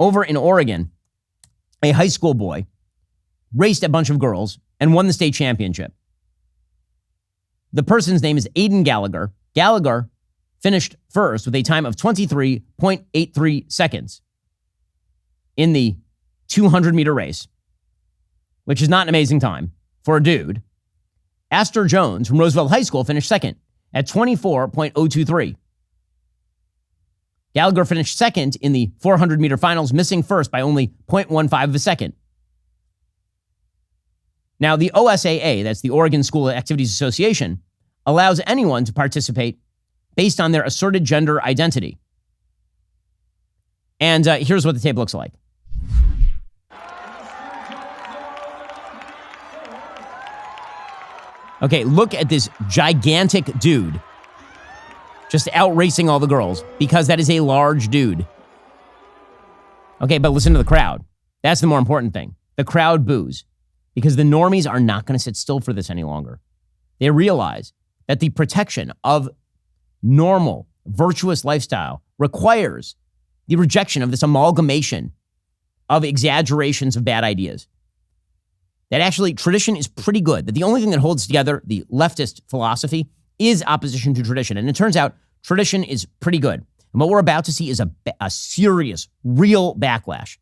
over in Oregon, a high school boy raced a bunch of girls and won the state championship. The person's name is Aayden Gallagher. Gallagher finished first with a time of 23.83 seconds in the 200-meter race, which is not an amazing time for a dude. Astor Jones from Roosevelt High School finished second at 24.023. Gallagher finished second in the 400-meter finals, missing first by only 0.15 of a second. Now, the OSAA, that's the Oregon School Activities Association, allows anyone to participate based on their asserted gender identity. And here's what the tape looks like. Okay, look at this gigantic dude just outracing all the girls because that is a large dude. Okay, but listen to the crowd. That's the more important thing. The crowd boos because the normies are not going to sit still for this any longer. They realize that the protection of normal, virtuous lifestyle requires the rejection of this amalgamation of exaggerations of bad ideas. That actually tradition is pretty good, that the only thing that holds together the leftist philosophy is opposition to tradition. And it turns out tradition is pretty good. And what we're about to see is a serious, real backlash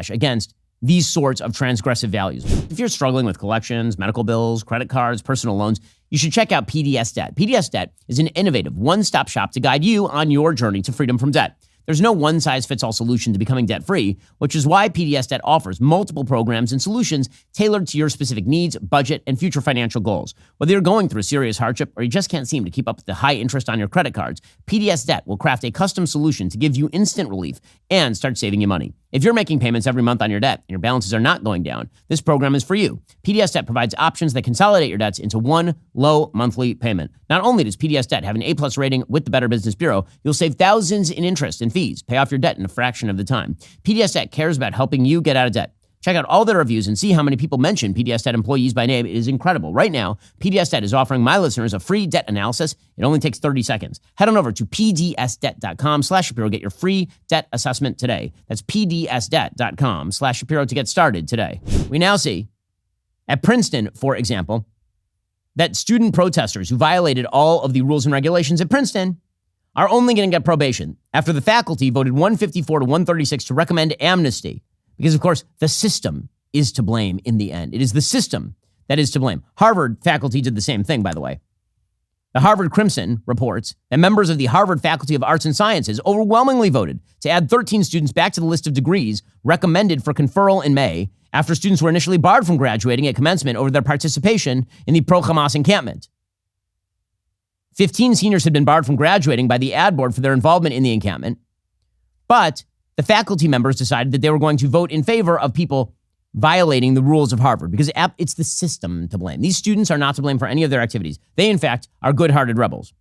against these sorts of transgressive values. If you're struggling with collections, medical bills, credit cards, personal loans, you should check out PDS Debt. PDS Debt is an innovative one-stop shop to guide you on your journey to freedom from debt. There's no one-size-fits-all solution to becoming debt-free, which is why PDS Debt offers multiple programs and solutions tailored to your specific needs, budget, and future financial goals. Whether you're going through a serious hardship or you just can't seem to keep up with the high interest on your credit cards, PDS Debt will craft a custom solution to give you instant relief and start saving you money. If you're making payments every month on your debt and your balances are not going down, this program is for you. PDS Debt provides options that consolidate your debts into one low monthly payment. Not only does PDS Debt have an A+ rating with the Better Business Bureau, you'll save thousands in interest and fees, pay off your debt in a fraction of the time. PDS Debt cares about helping you get out of debt. Check out all their reviews and see how many people mention PDS Debt employees by name. It is incredible. Right now, PDS Debt is offering my listeners a free debt analysis. It only takes 30 seconds. Head on over to pdsdebt.com/Shapiro. Get your free debt assessment today. That's pdsdebt.com/Shapiro to get started today. We now see at Princeton, for example, that student protesters who violated all of the rules and regulations at Princeton are only going to get probation after the faculty voted 154 to 136 to recommend amnesty. Because, of course, the system is to blame in the end. It is the system that is to blame. Harvard faculty did the same thing, by the way. The Harvard Crimson reports that members of the Harvard Faculty of Arts and Sciences overwhelmingly voted to add 13 students back to the list of degrees recommended for conferral in May after students were initially barred from graduating at commencement over their participation in the pro-Hamas encampment. 15 seniors had been barred from graduating by the ad board for their involvement in the encampment, but the faculty members decided that they were going to vote in favor of people violating the rules of Harvard because it's the system to blame. These students are not to blame for any of their activities. They, in fact, are good-hearted rebels.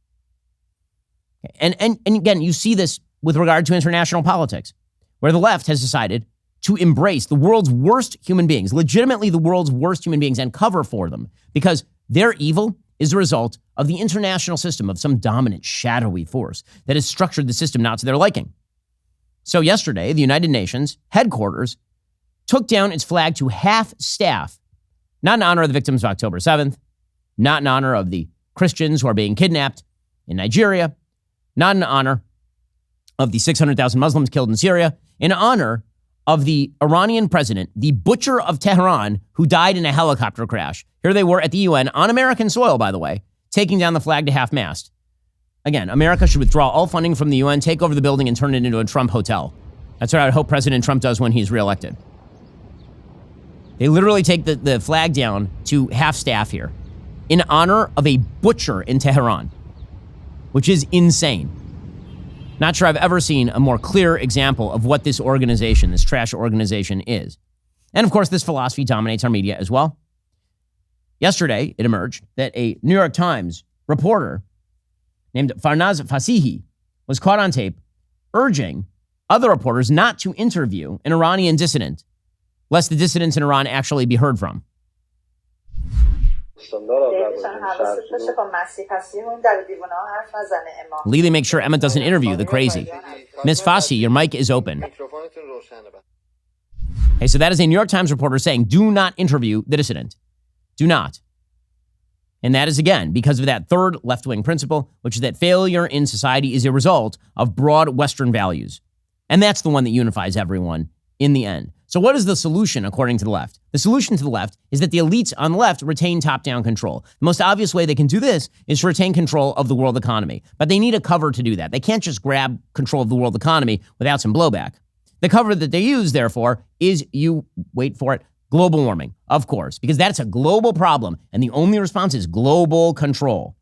And again, you see this with regard to international politics, where the left has decided to embrace the world's worst human beings, legitimately the world's worst human beings, and cover for them because their evil is the result of the international system of some dominant, shadowy force that has structured the system not to their liking. So yesterday, the United Nations headquarters took down its flag to half-staff, not in honor of the victims of October 7th, not in honor of the Christians who are being kidnapped in Nigeria, not in honor of the 600,000 Muslims killed in Syria, in honor of the Iranian president, the butcher of Tehran, who died in a helicopter crash. Here they were at the UN, on American soil, by the way, taking down the flag to half-mast. Again, America should withdraw all funding from the UN, take over the building, and turn it into a Trump hotel. That's what I would hope President Trump does when he's reelected. They literally take the flag down to half-staff here in honor of a butcher in Tehran, which is insane. Not sure I've ever seen a more clear example of what this organization, this trash organization, is. And of course, this philosophy dominates our media as well. Yesterday, it emerged that a New York Times reporter named Farnaz Fasihi was caught on tape urging other reporters not to interview an Iranian dissident, lest the dissidents in Iran actually be heard from. Lily, make sure Emma doesn't interview the crazy. Miss Fossey, your mic is open. Hey, so that is a New York Times reporter saying, do not interview the dissident. Do not. And that is, again, because of that third left-wing principle, which is that failure in society is a result of broad Western values. And that's the one that unifies everyone in the end. So what is the solution, according to the left? The solution to the left is that the elites on the left retain top-down control. The most obvious way they can do this is to retain control of the world economy. But they need a cover to do that. They can't just grab control of the world economy without some blowback. The cover that they use, therefore, is, you wait for it, global warming, of course, because that's a global problem, and the only response is global control.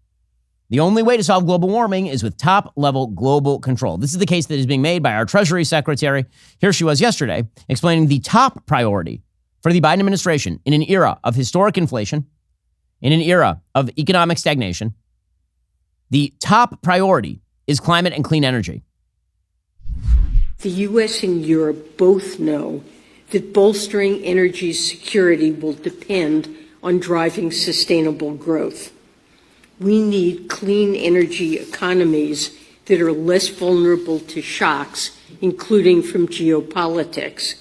The only way to solve global warming is with top-level global control. This is the case that is being made by our Treasury Secretary. Here she was yesterday, explaining the top priority for the Biden administration in an era of historic inflation, in an era of economic stagnation. The top priority is climate and clean energy. The U.S. and Europe both know that bolstering energy security will depend on driving sustainable growth. We need clean energy economies that are less vulnerable to shocks, including from geopolitics.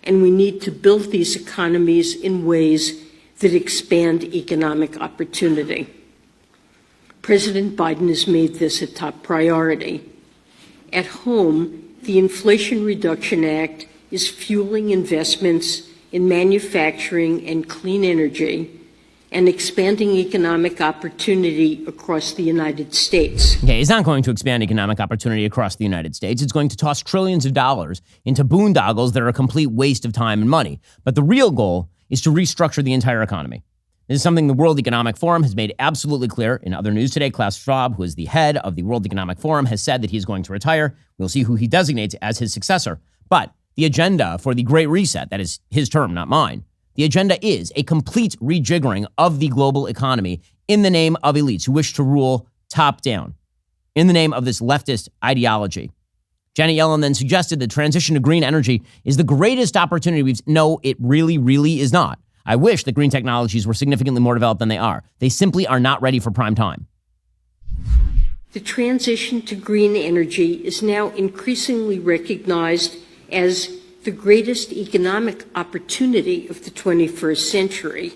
And we need to build these economies in ways that expand economic opportunity. President Biden has made this a top priority. At home, the Inflation Reduction Act is fueling investments in manufacturing and clean energy and expanding economic opportunity across the United States. Okay, it's not going to expand economic opportunity across the United States. It's going to toss trillions of dollars into boondoggles that are a complete waste of time and money. But the real goal is to restructure the entire economy. This is something the World Economic Forum has made absolutely clear. In other news today, Klaus Schwab, who is the head of the World Economic Forum, has said that he's going to retire. We'll see who he designates as his successor. But the agenda for the Great Reset, that is his term, not mine, the agenda is a complete rejiggering of the global economy in the name of elites who wish to rule top down, in the name of this leftist ideology. Janet Yellen then suggested the transition to green energy is the greatest opportunity we've... No, it really, really is not. I wish that green technologies were significantly more developed than they are. They simply are not ready for prime time. The transition to green energy is now increasingly recognized as the greatest economic opportunity of the 21st century,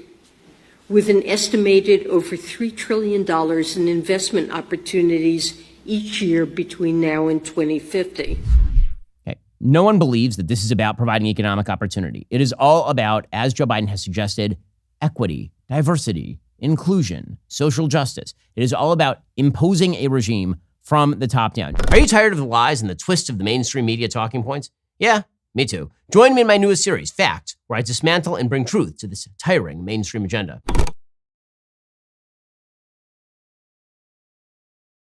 with an estimated over $3 trillion in investment opportunities each year between now and 2050. Okay. No one believes that this is about providing economic opportunity. It is all about, as Joe Biden has suggested, equity, diversity, inclusion, social justice. It is all about imposing a regime from the top down. Are you tired of the lies and the twists of the mainstream media talking points? Yeah, me too. Join me in my newest series, Fact, where I dismantle and bring truth to this tiring mainstream agenda.